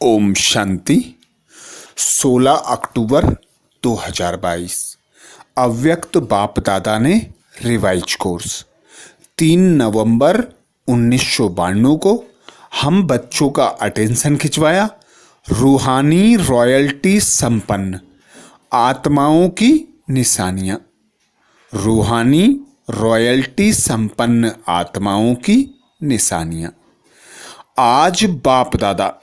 ओम शांति। 16 अक्टूबर 2022 अव्यक्त बाप दादा ने रिवाइज कोर्स 3 नवंबर 1992 को हम बच्चों का अटेंशन खिंचवाया। रूहानी रॉयल्टी संपन्न आत्माओं की निशानियां। रूहानी रॉयल्टी संपन्न आत्माओं की निशानियां। आज बाप दादा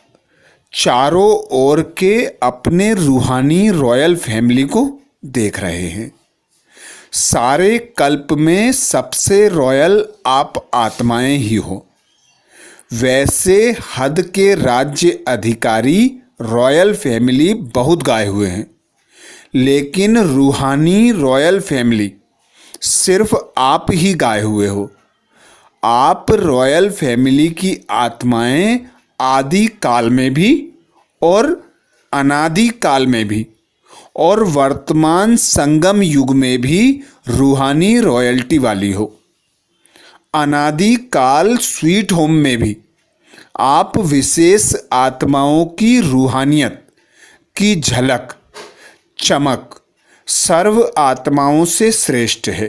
चारों ओर के अपने रूहानी रॉयल फैमिली को देख रहे हैं। सारे कल्प में सबसे रॉयल आप आत्माएं ही हो। वैसे हद के राज्य अधिकारी रॉयल फैमिली बहुत गाए हुए हैं, लेकिन रूहानी रॉयल फैमिली सिर्फ आप ही गाए हुए हो। आप रॉयल फैमिली की आत्माएं आदि काल में भी और अनादि काल में भी और वर्तमान संगम युग में भी रूहानी रॉयल्टी वाली हो। अनादि काल स्वीट होम में भी आप विशेष आत्माओं की रूहानियत की झलक चमक सर्व आत्माओं से श्रेष्ठ है।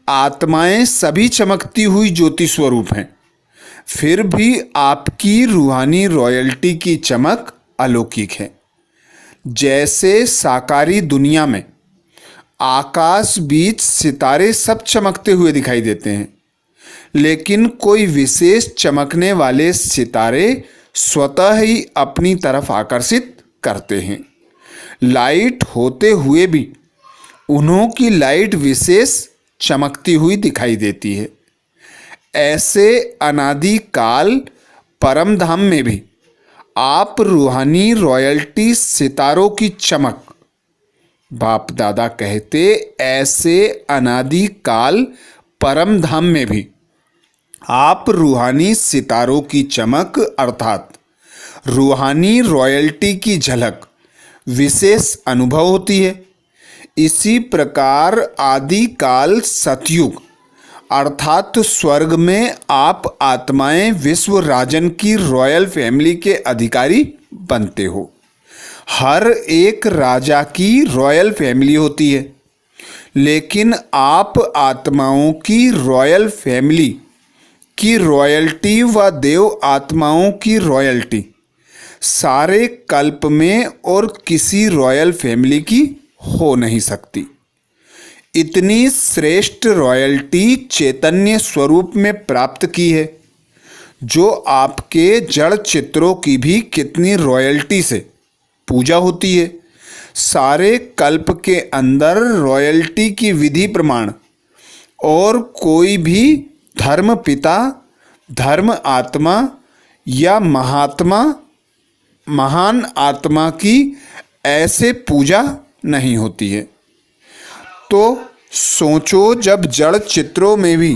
आत्माएं सभी चमकती हुई ज्योति स्वरूप हैं, फिर भी आपकी रूहानी रॉयल्टी की चमक अलौकिक है। जैसे साकारी दुनिया में आकाश बीच सितारे सब चमकते हुए दिखाई देते हैं, लेकिन कोई विशेष चमकने वाले सितारे स्वतः ही अपनी तरफ आकर्षित करते हैं। लाइट होते हुए भी उन्हों की लाइट विशेष चमकती हुई दिखाई देती है। ऐसे अनादि काल परम धाम में भी आप रूहानी रॉयल्टी सितारों की चमक बाप दादा कहते, ऐसे अनादि काल परम धाम में भी आप रूहानी सितारों की चमक अर्थात रूहानी रॉयल्टी की झलक विशेष अनुभव होती है। इसी प्रकार आदि काल सतयुग अर्थात स्वर्ग में आप आत्माएं विश्व राजन की रॉयल फैमिली के अधिकारी बनते हो। हर एक राजा की रॉयल फैमिली होती है, लेकिन आप आत्माओं की रॉयल फैमिली की रॉयल्टी व देव आत्माओं की रॉयल्टी सारे कल्प में और किसी रॉयल फैमिली की हो नहीं सकती। इतनी श्रेष्ठ रॉयल्टी चैतन्य स्वरूप में प्राप्त की है, जो आपके जड़ चित्रों की भी कितनी रॉयल्टी से पूजा होती है। सारे कल्प के अंदर रॉयल्टी की विधि प्रमाण और कोई भी धर्म पिता, धर्म आत्मा या महात्मा, महान आत्मा की ऐसे पूजा नहीं होती है। तो सोचो, जब जड़ चित्रों में भी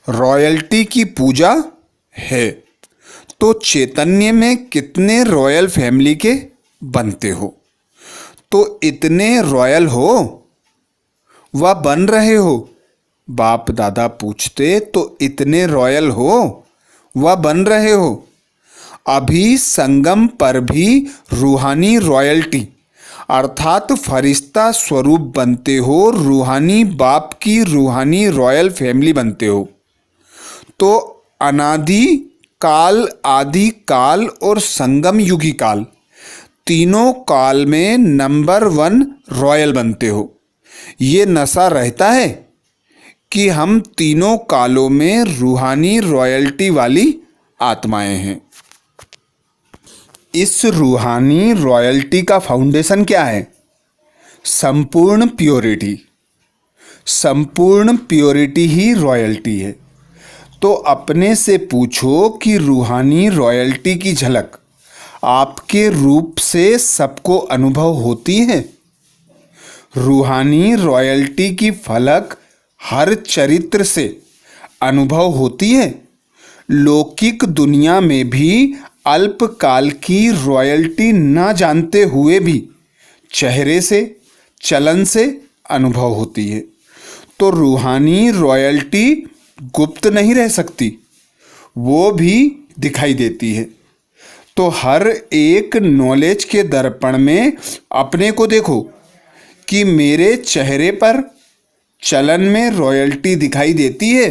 रॉयल्टी की पूजा है, तो चैतन्य में कितने रॉयल फैमिली के बनते हो। तो इतने रॉयल हो व बन रहे हो। बाप दादा पूछते, तो इतने रॉयल हो व बन रहे हो। अभी संगम पर भी रूहानी रॉयल्टी अर्थात फरिश्ता स्वरूप बनते हो, रूहानी बाप की रूहानी रॉयल फैमिली बनते हो। तो अनादि काल, आदि काल और संगम युगी काल तीनों काल में नंबर 1 रॉयल बनते हो। ये नशा रहता है कि हम तीनों कालों में रूहानी रॉयल्टी वाली आत्माएं हैं। इस रूहानी रॉयल्टी का फाउंडेशन क्या है? संपूर्ण प्योरिटी। संपूर्ण प्योरिटी ही रॉयल्टी है। तो अपने से पूछो कि रूहानी रॉयल्टी की झलक आपके रूप से सबको अनुभव होती है? रूहानी रॉयल्टी की फलक हर चरित्र से अनुभव होती है। लौकिक दुनिया में भी अल्पकाल की रॉयल्टी न जानते हुए भी चेहरे से, चलन से अनुभव होती है। तो रूहानी रॉयल्टी गुप्त नहीं रह सकती, वो भी दिखाई देती है। तो हर एक नॉलेज के दर्पण में अपने को देखो कि मेरे चेहरे पर चलन में रॉयल्टी दिखाई देती है,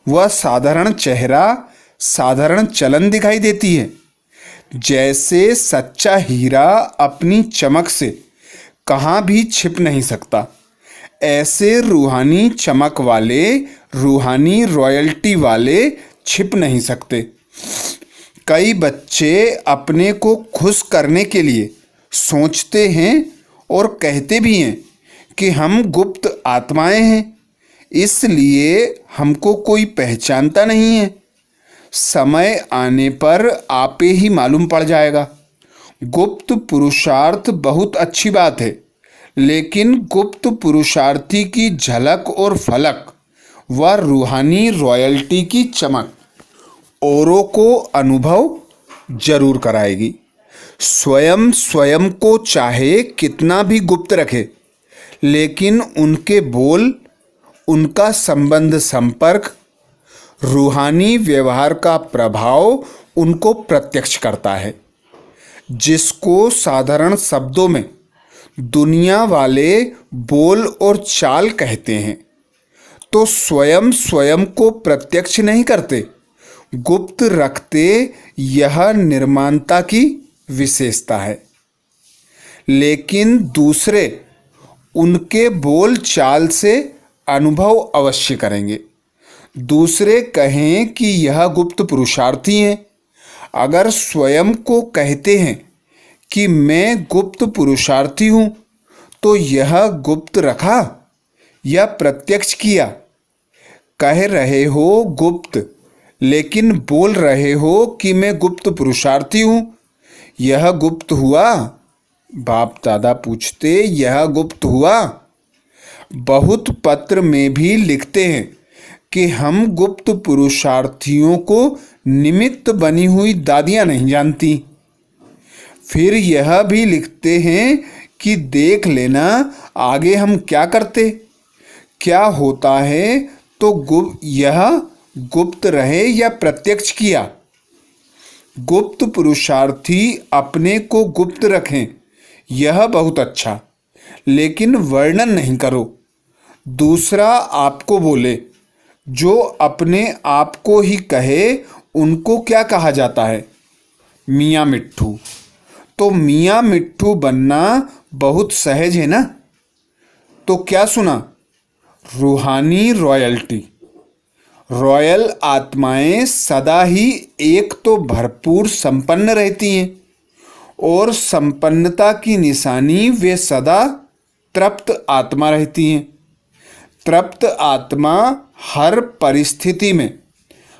वह साधारण चेहरा साधारण चलन दिखाई देती है। जैसे सच्चा हीरा अपनी चमक से कहाँ भी छिप नहीं सकता, ऐसे रूहानी चमक वाले रूहानी रॉयल्टी वाले छिप नहीं सकते। कई बच्चे अपने को खुश करने के लिए सोचते हैं और कहते भी हैं कि हम गुप्त आत्माएं हैं, इसलिए हमको कोई पहचानता नहीं है। समय आने पर आपे ही मालूम पड़ जाएगा। गुप्त पुरुषार्थ बहुत अच्छी बात है, लेकिन गुप्त पुरुषार्थी की झलक और फलक व रूहानी रॉयल्टी की चमक औरों को अनुभव जरूर कराएगी। स्वयं स्वयं को चाहे कितना भी गुप्त रखे, लेकिन उनके बोल, उनका संबंध संपर्क, रूहानी व्यवहार का प्रभाव उनको प्रत्यक्ष करता है। जिसको साधारण शब्दों में दुनिया वाले बोल और चाल कहते हैं, तो स्वयं स्वयं को प्रत्यक्ष नहीं करते, गुप्त रखते। यह निर्माणता की विशेषता है। लेकिन दूसरे उनके बोल चाल से अनुभव अवश्य करेंगे। दूसरे कहें कि यह गुप्त पुरुषार्थी हैं, अगर स्वयं को कहते हैं कि मैं गुप्त पुरुषार्थी हूँ, तो यह गुप्त रखा या प्रत्यक्ष किया। कह रहे हो गुप्त, लेकिन बोल रहे हो कि मैं गुप्त पुरुषार्थी हूँ, यह गुप्त हुआ? बाप दादा पूछते, यह गुप्त हुआ? बहुत पत्र में भी लिखते हैं कि हम गुप्त पुरुषार्थियों को निमित्त बनी हुई दादियाँ नहीं जानती। फिर यह भी लिखते हैं कि देख लेना आगे हम क्या करते, क्या होता है, तो यह गुप्त रहे या प्रत्यक्ष किया। गुप्त पुरुषार्थी अपने को गुप्त रखें, यह बहुत अच्छा, लेकिन वर्णन नहीं करो। दूसरा आपको बोले, जो अपने आप को ही कहे उनको क्या कहा जाता है? मियाँ मिट्ठू। तो मियाँ मिट्ठू बनना बहुत सहज है ना। तो क्या सुना? रूहानी रॉयल्टी। रॉयल आत्माएं सदा ही एक तो भरपूर संपन्न रहती हैं, और संपन्नता की निशानी वे सदा तृप्त आत्मा रहती हैं। तृप्त आत्मा हर परिस्थिति में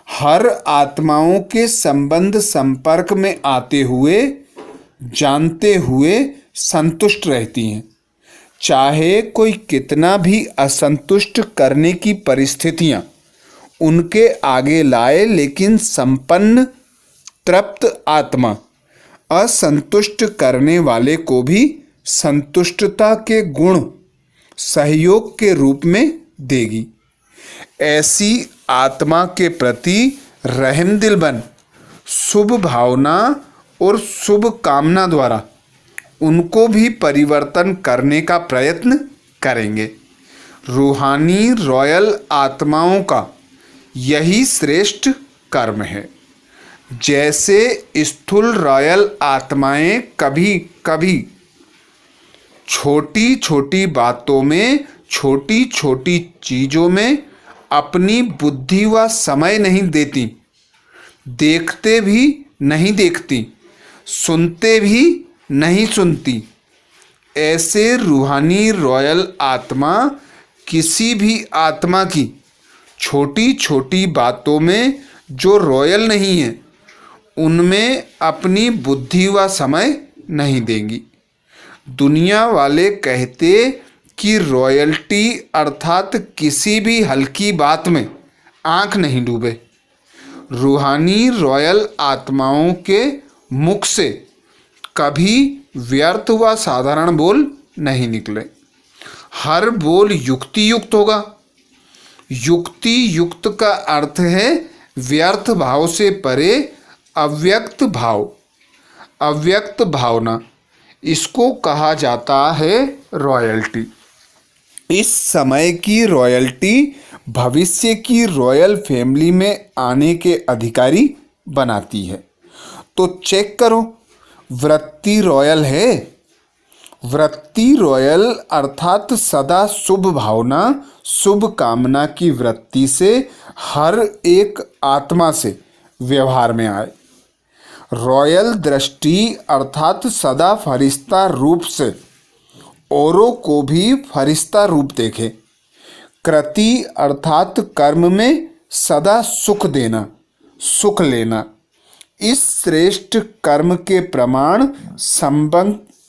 हर आत्माओं के संबंध संपर्क में आते हुए जानते हुए संतुष्ट रहती हैं। चाहे कोई कितना भी असंतुष्ट करने की परिस्थितियां उनके आगे लाए, लेकिन संपन्न तृप्त आत्मा असंतुष्ट करने वाले को भी संतुष्टता के गुण सहयोग के रूप में देगी। ऐसी आत्मा के प्रति रहमदिल बन शुभ भावना और शुभ कामना द्वारा उनको भी परिवर्तन करने का प्रयत्न करेंगे। रूहानी रॉयल आत्माओं का यही श्रेष्ठ कर्म है। जैसे स्थूल रॉयल आत्माएं कभी कभी छोटी छोटी बातों में, छोटी छोटी चीज़ों में अपनी बुद्धि व समय नहीं देती, देखते भी नहीं देखती, सुनते भी नहीं सुनती, ऐसे रूहानी रॉयल आत्मा किसी भी आत्मा की छोटी छोटी बातों में जो रॉयल नहीं है, उनमें अपनी बुद्धि व समय नहीं देंगी। दुनिया वाले कहते कि रॉयल्टी अर्थात किसी भी हल्की बात में आंख नहीं डूबे। रूहानी रॉयल आत्माओं के मुख से कभी व्यर्थ व साधारण बोल नहीं निकले। हर बोल युक्ति युक्त होगा। युक्ति युक्त का अर्थ है व्यर्थ भाव से परे अव्यक्त भाव, अव्यक्त भावना, इसको कहा जाता है रॉयल्टी। इस समय की रॉयल्टी भविष्य की रॉयल फैमिली में आने के अधिकारी बनाती है। तो चेक करो, वृत्ति रॉयल है। वृत्ति रॉयल अर्थात सदा शुभ भावना, शुभ कामना की वृत्ति से हर एक आत्मा से व्यवहार में आए। रॉयल दृष्टि अर्थात सदा फरिश्ता रूप से औरों को भी फरिश्ता रूप देखे। कृति अर्थात कर्म में सदा सुख देना, सुख लेना। इस श्रेष्ठ कर्म के प्रमाण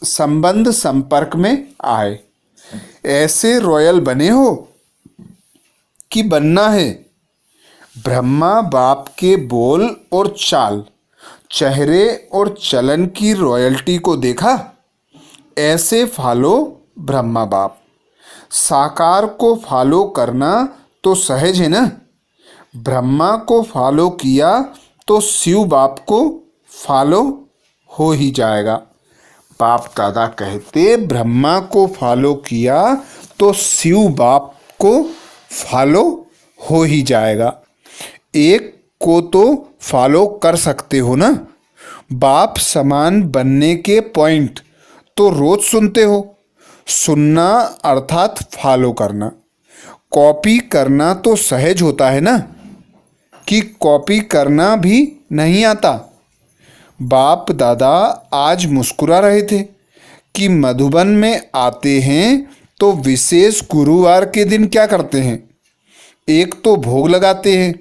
संबंध संपर्क में आए। ऐसे रॉयल बने हो कि बनना है। ब्रह्मा बाप के बोल और चाल, चेहरे और चलन की रॉयल्टी को देखा। ऐसे फॉलो ब्रह्मा बाप। साकार को फॉलो करना तो सहज है ना। ब्रह्मा को फॉलो किया तो शिव बाप को फॉलो हो ही जाएगा। बाप दादा कहते ब्रह्मा को फॉलो किया तो शिव बाप को फॉलो हो ही जाएगा। एक को तो फॉलो कर सकते हो ना। बाप समान बनने के पॉइंट तो रोज सुनते हो। सुनना अर्थात फॉलो करना। कॉपी करना तो सहज होता है ना, कि कॉपी करना भी नहीं आता। बाप दादा आज मुस्कुरा रहे थे कि मधुबन में आते हैं तो विशेष गुरुवार के दिन क्या करते हैं? एक तो भोग लगाते हैं,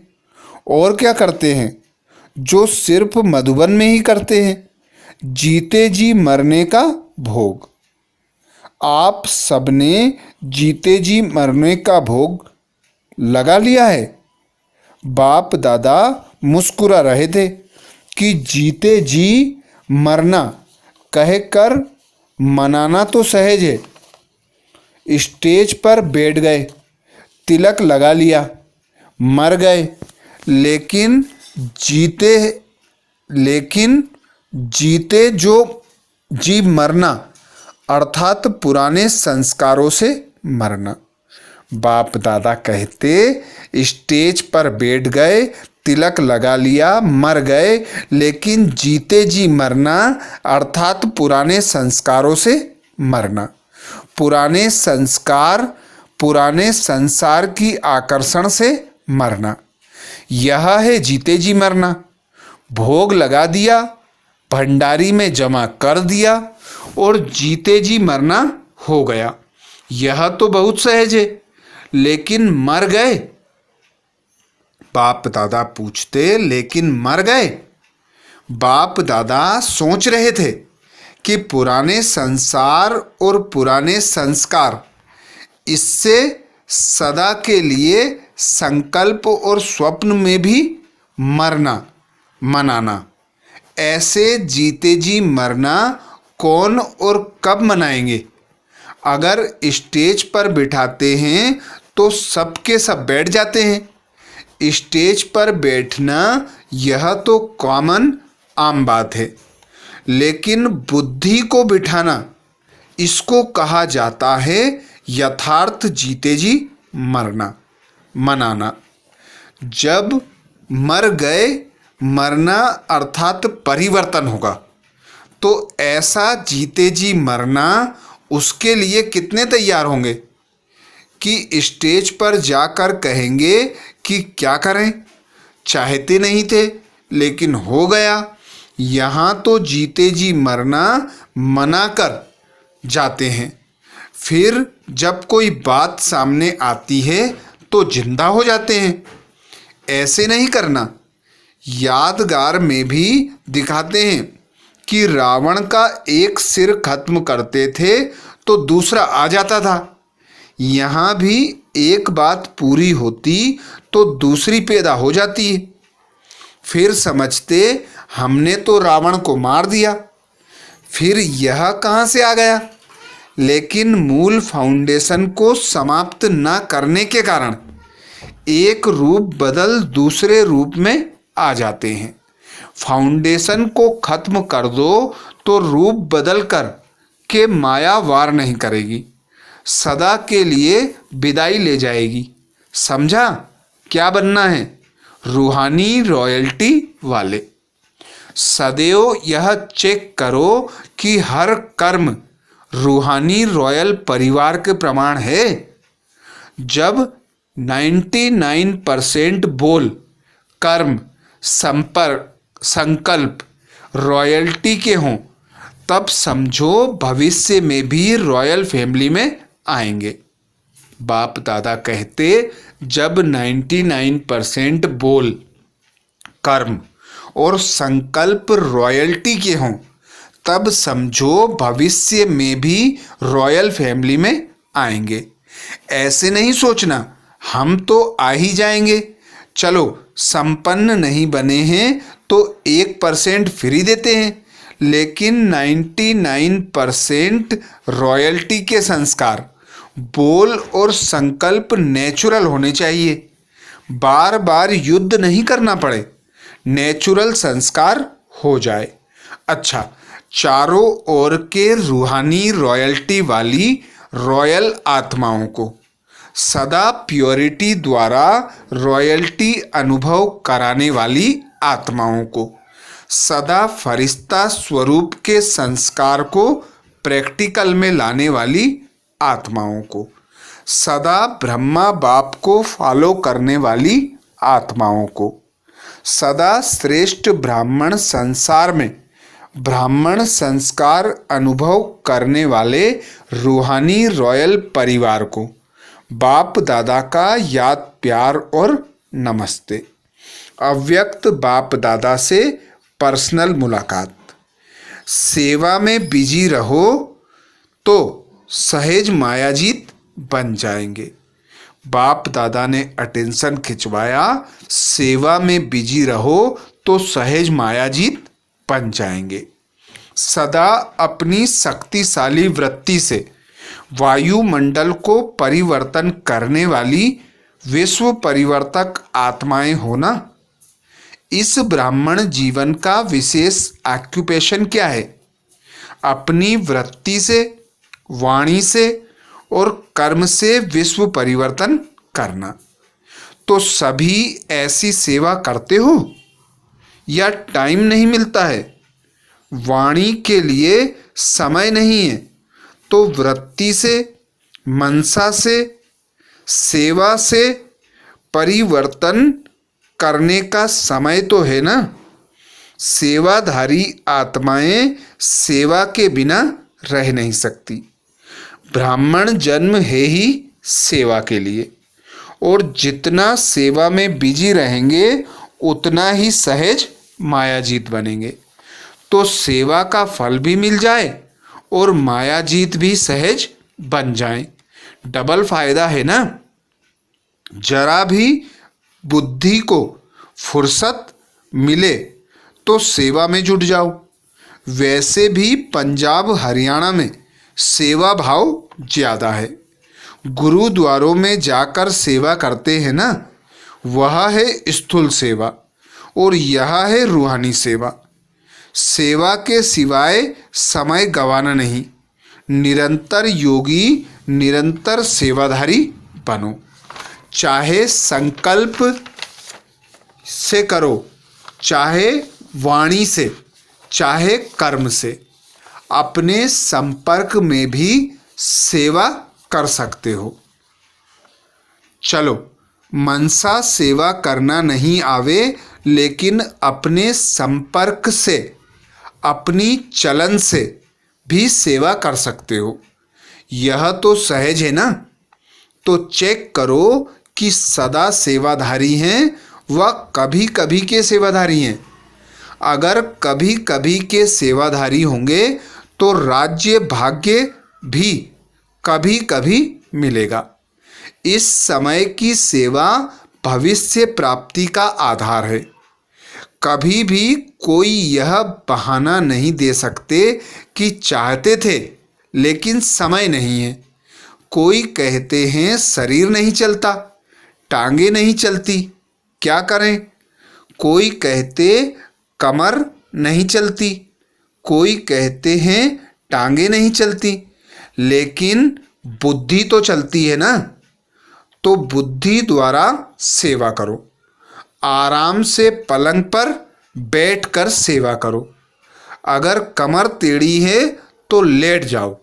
और क्या करते हैं जो सिर्फ मधुबन में ही करते हैं? जीते जी मरने का भोग। आप सबने जीते जी मरने का भोग लगा लिया है। बाप दादा मुस्कुरा रहे थे कि जीते जी मरना कहकर मनाना तो सहज है। स्टेज पर बैठ गए, तिलक लगा लिया, मर गए, लेकिन जीते जो जी मरना अर्थात पुराने संस्कारों से मरना। बाप दादा कहते स्टेज पर बैठ गए, तिलक लगा लिया, मर गए, लेकिन जीते जी मरना अर्थात पुराने संस्कारों से मरना। पुराने संस्कार, पुराने संसार की आकर्षण से मरना, यह है जीते जी मरना। भोग लगा दिया, भंडारी में जमा कर दिया और जीते जी मरना हो गया। यह तो बहुत सहज है, लेकिन मर गए? बाप दादा पूछते लेकिन मर गए? बाप दादा सोच रहे थे कि पुराने संसार और पुराने संस्कार, इससे सदा के लिए संकल्प और स्वप्न में भी मरना मनाना। ऐसे जीते जी मरना कौन और कब मनाएंगे? अगर स्टेज पर बिठाते हैं तो सबके सब बैठ जाते हैं। स्टेज पर बैठना यह तो कॉमन आम बात है, लेकिन बुद्धि को बिठाना, इसको कहा जाता है यथार्थ जीते जी मरना मनाना। जब मर गए, मरना अर्थात परिवर्तन होगा, तो ऐसा जीते जी मरना उसके लिए कितने तैयार होंगे कि स्टेज पर जाकर कहेंगे कि क्या करें, चाहते नहीं थे लेकिन हो गया। यहाँ तो जीते जी मरना मना कर जाते हैं, फिर जब कोई बात सामने आती है तो जिंदा हो जाते हैं। ऐसे नहीं करना। यादगार में भी दिखाते हैं कि रावण का एक सिर खत्म करते थे तो दूसरा आ जाता था। यहाँ भी एक बात पूरी होती तो दूसरी पैदा हो जाती है। फिर समझते हमने तो रावण को मार दिया, फिर यह कहाँ से आ गया? लेकिन मूल फाउंडेशन को समाप्त न करने के कारण एक रूप बदल दूसरे रूप में आ जाते हैं। फाउंडेशन को खत्म कर दो तो रूप बदल कर के माया वार नहीं करेगी, सदा के लिए विदाई ले जाएगी। समझा? क्या बनना है? रूहानी रॉयल्टी वाले। सदैव यह चेक करो कि हर कर्म रूहानी रॉयल परिवार के प्रमाण है। जब 99% बोल, कर्म, संपर्क, संकल्प रॉयल्टी के हों, तब समझो भविष्य में भी रॉयल फैमिली में आएंगे। बाप दादा कहते जब 99% बोल, कर्म और संकल्प रॉयल्टी के हों, तब समझो भविष्य में भी रॉयल फैमिली में आएंगे। ऐसे नहीं सोचना हम तो आ ही जाएंगे, चलो संपन्न नहीं बने हैं तो 1% फ्री देते हैं, लेकिन 99% रॉयल्टी के संस्कार, बोल और संकल्प नेचुरल होने चाहिए। बार बार युद्ध नहीं करना पड़े, नेचुरल संस्कार हो जाए। अच्छा, चारों ओर के रूहानी रॉयल्टी वाली रॉयल आत्माओं को सदा प्योरिटी द्वारा रॉयल्टी अनुभव कराने वाली आत्माओं को, सदा फरिश्ता स्वरूप के संस्कार को प्रैक्टिकल में लाने वाली आत्माओं को, सदा ब्रह्मा बाप को फॉलो करने वाली आत्माओं को, सदा श्रेष्ठ ब्राह्मण संसार में ब्राह्मण संस्कार अनुभव करने वाले रूहानी रॉयल परिवार को बाप दादा का याद, प्यार और नमस्ते। अव्यक्त बाप दादा से पर्सनल मुलाकात। सेवा में बिजी रहो तो सहज मायाजीत बन जाएंगे। बाप दादा ने अटेंशन खिंचवाया, सेवा में बिजी रहो तो सहज मायाजीत बन जाएंगे। सदा अपनी शक्तिशाली वृत्ति से वायुमंडल को परिवर्तन करने वाली विश्व परिवर्तक आत्माएं होना। इस ब्राह्मण जीवन का विशेष ऑक्यूपेशन क्या है? अपनी वृत्ति से, वाणी से और कर्म से विश्व परिवर्तन करना। तो सभी ऐसी सेवा करते हो या टाइम नहीं मिलता है? वाणी के लिए समय नहीं है तो वृत्ति से, मनसा से, सेवा से परिवर्तन करने का समय तो है ना। सेवाधारी आत्माएं सेवा के बिना रह नहीं सकती। ब्राह्मण जन्म है ही सेवा के लिए, और जितना सेवा में बिजी रहेंगे उतना ही सहज मायाजीत बनेंगे। तो सेवा का फल भी मिल जाए और मायाजीत भी सहज बन जाए, डबल फायदा है ना। जरा भी बुद्धि को फुर्सत मिले तो सेवा में जुट जाओ। वैसे भी पंजाब हरियाणा में सेवा भाव ज़्यादा है। गुरुद्वारों में जाकर सेवा करते हैं ना, वह है स्थूल सेवा और यह है रूहानी सेवा। सेवा के सिवाय समय गंवाना नहीं। निरंतर योगी, निरंतर सेवाधारी बनो। चाहे संकल्प से करो, चाहे वाणी से, चाहे कर्म से। अपने संपर्क में भी सेवा कर सकते हो। चलो, मनसा सेवा करना नहीं आवे, लेकिन अपने संपर्क से, अपनी चलन से भी सेवा कर सकते हो। यह तो सहज है ना। तो चेक करो कि सदा सेवाधारी हैं व कभी कभी के सेवाधारी हैं। अगर कभी कभी के सेवाधारी होंगे तो राज्य भाग्य भी कभी कभी मिलेगा। इस समय की सेवा भविष्य प्राप्ति का आधार है। कभी भी कोई यह बहाना नहीं दे सकते कि चाहते थे लेकिन समय नहीं है। कोई कहते हैं शरीर नहीं चलता, टांगे नहीं चलती, क्या करें। कोई कहते कमर नहीं चलती, कोई कहते हैं टांगे नहीं चलती, लेकिन बुद्धि तो चलती है ना। तो बुद्धि द्वारा सेवा करो। आराम से पलंग पर बैठकर सेवा करो। अगर कमर टेढ़ी है तो लेट जाओ,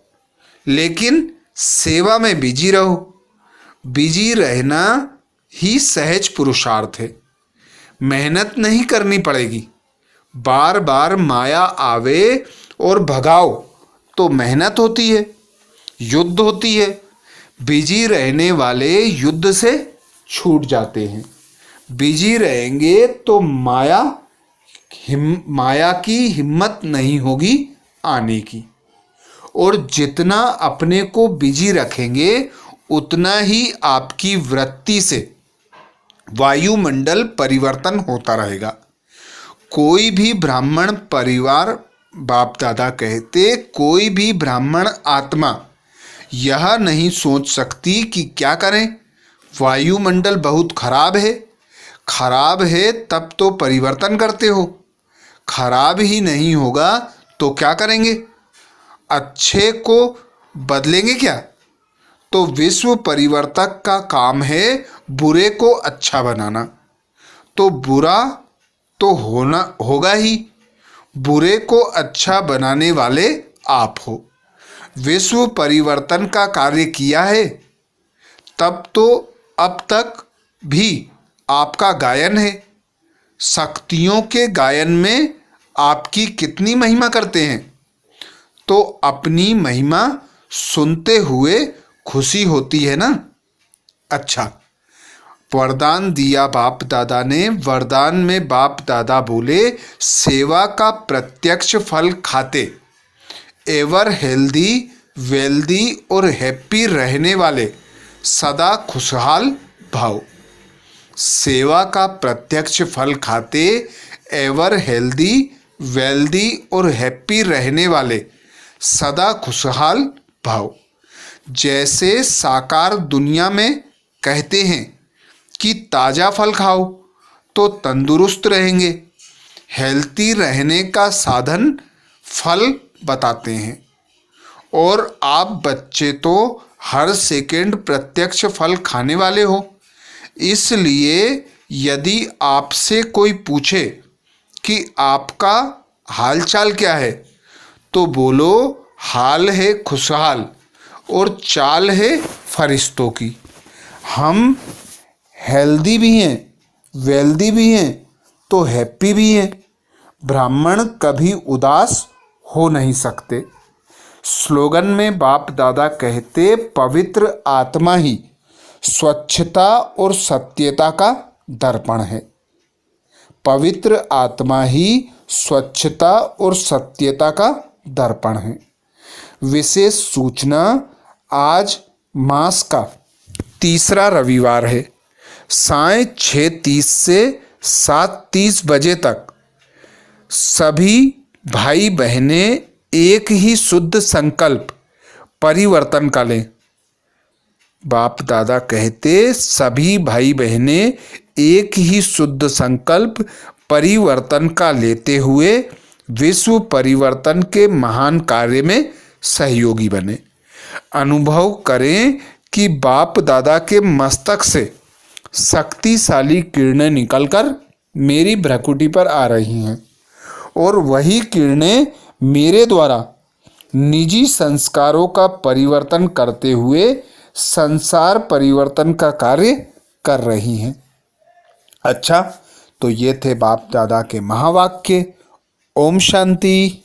लेकिन सेवा में बिजी रहो। बिजी रहना ही सहज पुरुषार्थ है। मेहनत नहीं करनी पड़ेगी। बार बार माया आवे और भगाओ तो मेहनत होती है, युद्ध होती है। बिजी रहने वाले युद्ध से छूट जाते हैं। बिजी रहेंगे तो माया की हिम्मत नहीं होगी आने की। और जितना अपने को बिजी रखेंगे उतना ही आपकी वृत्ति से वायुमंडल परिवर्तन होता रहेगा। कोई भी ब्राह्मण परिवार, बाप दादा कहते, कोई भी ब्राह्मण आत्मा यह नहीं सोच सकती कि क्या करें, वायुमंडल बहुत खराब है। खराब है तब तो परिवर्तन करते हो, खराब ही नहीं होगा तो क्या करेंगे, अच्छे को बदलेंगे क्या। तो विश्व परिवर्तक का काम है बुरे को अच्छा बनाना। तो बुरा तो होगा ही, बुरे को अच्छा बनाने वाले आप हो। विश्व परिवर्तन का कार्य किया है तब तो अब तक भी आपका गायन है। शक्तियों के गायन में आपकी कितनी महिमा करते हैं, तो अपनी महिमा सुनते हुए खुशी होती है ना। अच्छा, वरदान दिया बाप दादा ने। वरदान में बाप दादा बोले, सेवा का प्रत्यक्ष फल खाते, एवर हेल्दी, वेल्दी और हैप्पी रहने वाले, सदा खुशहाल भाव। सेवा का प्रत्यक्ष फल खाते, एवर हेल्दी, वेल्दी और हैप्पी रहने वाले, सदा खुशहाल भाव। जैसे साकार दुनिया में कहते हैं कि ताज़ा फल खाओ तो तंदुरुस्त रहेंगे, हेल्थी रहने का साधन फल बताते हैं। और आप बच्चे तो हर सेकंड प्रत्यक्ष फल खाने वाले हो। इसलिए यदि आपसे कोई पूछे कि आपका हालचाल क्या है, तो बोलो हाल है खुशहाल और चाल है फरिश्तों की। हम हेल्दी भी हैं, वेल्दी भी हैं, तो हैप्पी भी हैं। ब्राह्मण कभी उदास हो नहीं सकते। स्लोगन में बाप दादा कहते, पवित्र आत्मा ही स्वच्छता और सत्यता का दर्पण है। पवित्र आत्मा ही स्वच्छता और सत्यता का दर्पण है। विशेष सूचना, आज मास का तीसरा रविवार है। साय 6:30 से 7:30 बजे तक सभी भाई बहनें एक ही शुद्ध संकल्प परिवर्तन का लें। बाप दादा कहते, सभी भाई बहनें एक ही शुद्ध संकल्प परिवर्तन का लेते हुए विश्व परिवर्तन के महान कार्य में सहयोगी बने। अनुभव करें कि बाप दादा के मस्तक से शक्तिशाली किरणें निकलकर मेरी भ्रकुटी पर आ रही हैं और वही किरणें मेरे द्वारा निजी संस्कारों का परिवर्तन करते हुए संसार परिवर्तन का कार्य कर रही हैं। अच्छा, तो ये थे बाप दादा के महावाक्य। ओम शांति।